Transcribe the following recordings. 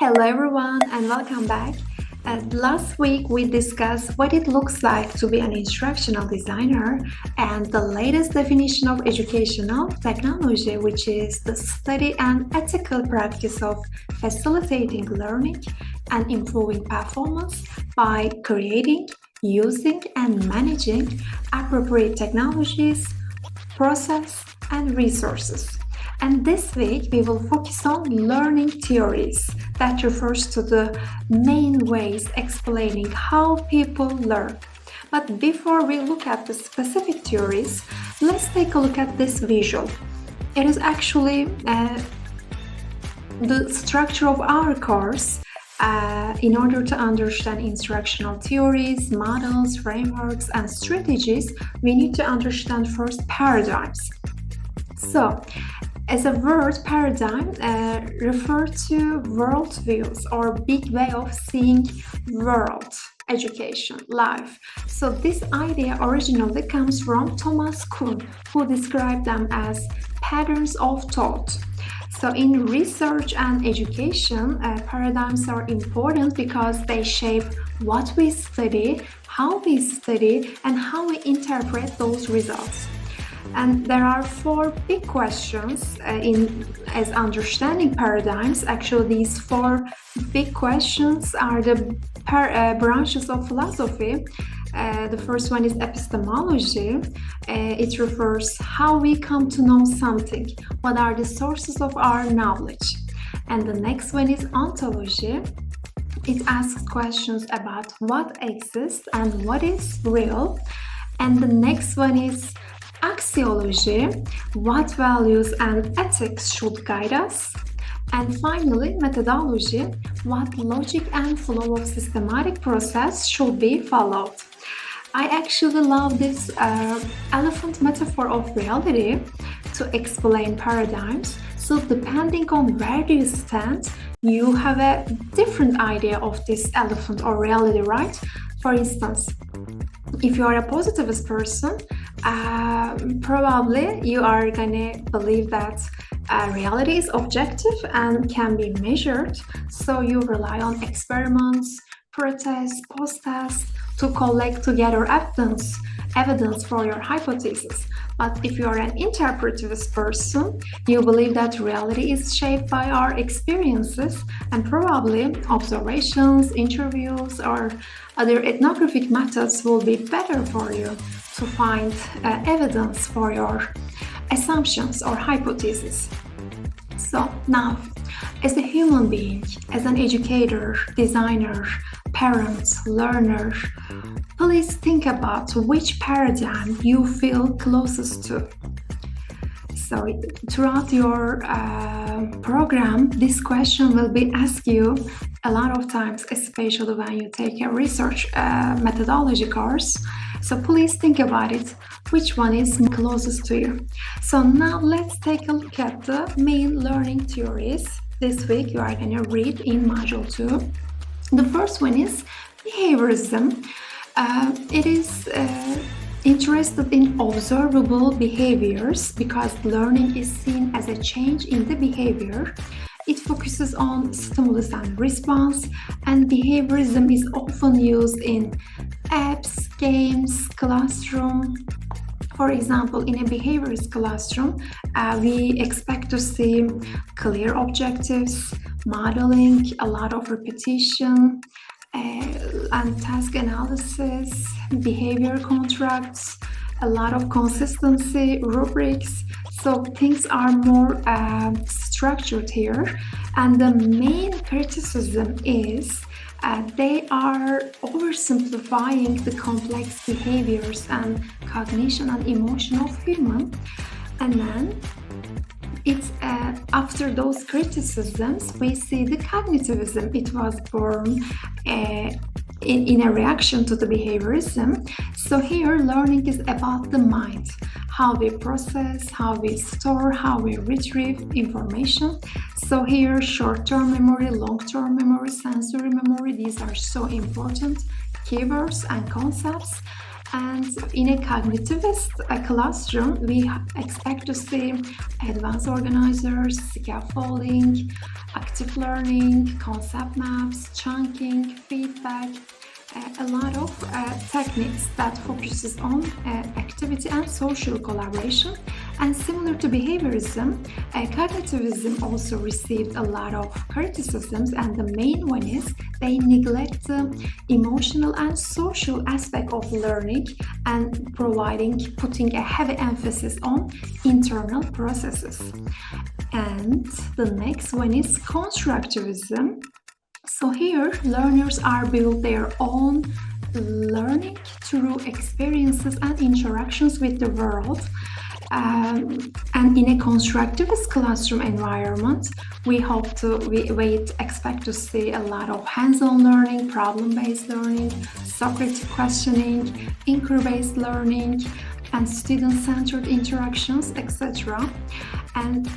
Hello, everyone, and welcome back. Last week, we discussed what it looks like to be an instructional designer and the latest definition of educational technology, which is the study and ethical practice of facilitating learning and improving performance by creating, using, and managing appropriate technologies, process, and resources. And this week we will focus on learning theories that refers to the main ways explaining how people learn. But before we look at the specific theories, let's take a look at this visual. It is actually the structure of our course. In order to understand instructional theories, models, frameworks, and strategies, we need to understand first paradigms. So, as a word, paradigm refers to worldviews or big way of seeing world, education, life. So this idea originally comes from Thomas Kuhn, who described them as patterns of thought. So in research and education, paradigms are important because they shape what we study, how we study, and how we interpret those results. And there are four big questions as understanding paradigms. Actually, these four big questions are the branches of philosophy. The first one is epistemology. It refers how we come to know something. What are the sources of our knowledge? And the next one is ontology. It asks questions about what exists and what is real. And the next one is axiology, what values and ethics should guide us. And finally, methodology, what logic and flow of systematic process should be followed. I actually love this elephant metaphor of reality to explain paradigms. So depending on where do you stand, you have a different idea of this elephant or reality, right? For instance, if you are a positivist person, probably you are gonna believe that reality is objective and can be measured. So you rely on experiments, protests, post-tests to collect together evidence for your hypothesis. But if you are an interpretivist person, you believe that reality is shaped by our experiences and probably observations, interviews, or other ethnographic methods will be better for you to find evidence for your assumptions or hypotheses. So now, as a human being, as an educator, designer, parent, learner, please think about which paradigm you feel closest to. So throughout your program, this question will be asked you a lot of times, especially when you take a research methodology course. So please think about it, which one is closest to you. So now let's take a look at the main learning theories. This week you are going to read in Module 2. The first one is behaviorism. It is interested in observable behaviors because learning is seen as a change in the behavior. It focuses on stimulus and response, and behaviorism is often used in apps, games, classroom. For example, in a behaviorist classroom, we expect to see clear objectives, modeling, a lot of repetition, and task analysis, behavior contracts, a lot of consistency, rubrics. So things are more structured here. And the main criticism is they are oversimplifying the complex behaviors and cognition and emotion of human. And then it's after those criticisms, we see the cognitivism. It was born in a reaction to the behaviorism. So here, learning is about the mind, how we process, how we store, how we retrieve information. So here, short-term memory, long-term memory, sensory memory, these are so important keywords and concepts. And in a cognitivist classroom, we expect to see advanced organizers, scaffolding, active learning, concept maps, chunking, feedback, a lot of techniques that focuses on activity and social collaboration. And similar to behaviorism, cognitivism also received a lot of criticisms, and the main one is they neglect the emotional and social aspect of learning and putting a heavy emphasis on internal processes. And the next one is constructivism. So here, learners are built their own learning through experiences and interactions with the world. And in a constructivist classroom environment, we expect to see a lot of hands-on learning, problem-based learning, Socratic questioning, inquiry-based learning, and student-centered interactions, etc. And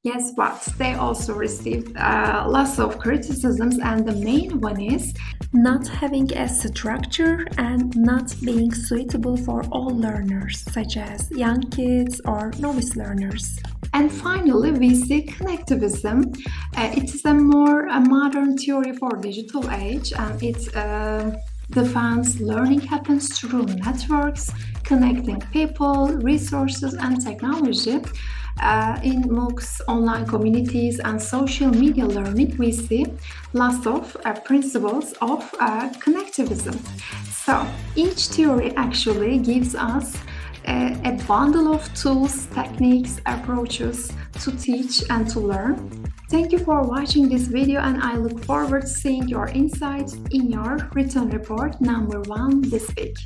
guess what? They also received lots of criticisms, and the main one is not having a structure and not being suitable for all learners, such as young kids or novice learners. And finally, we see connectivism. It is a modern theory for digital age, and it defines learning happens through networks, connecting people, resources, and technology. In MOOCs, online communities, and social media learning, we see lots of principles of connectivism. So each theory actually gives us a bundle of tools, techniques, approaches to teach and to learn. Thank you for watching this video, and I look forward to seeing your insights in your written report number 1 this week.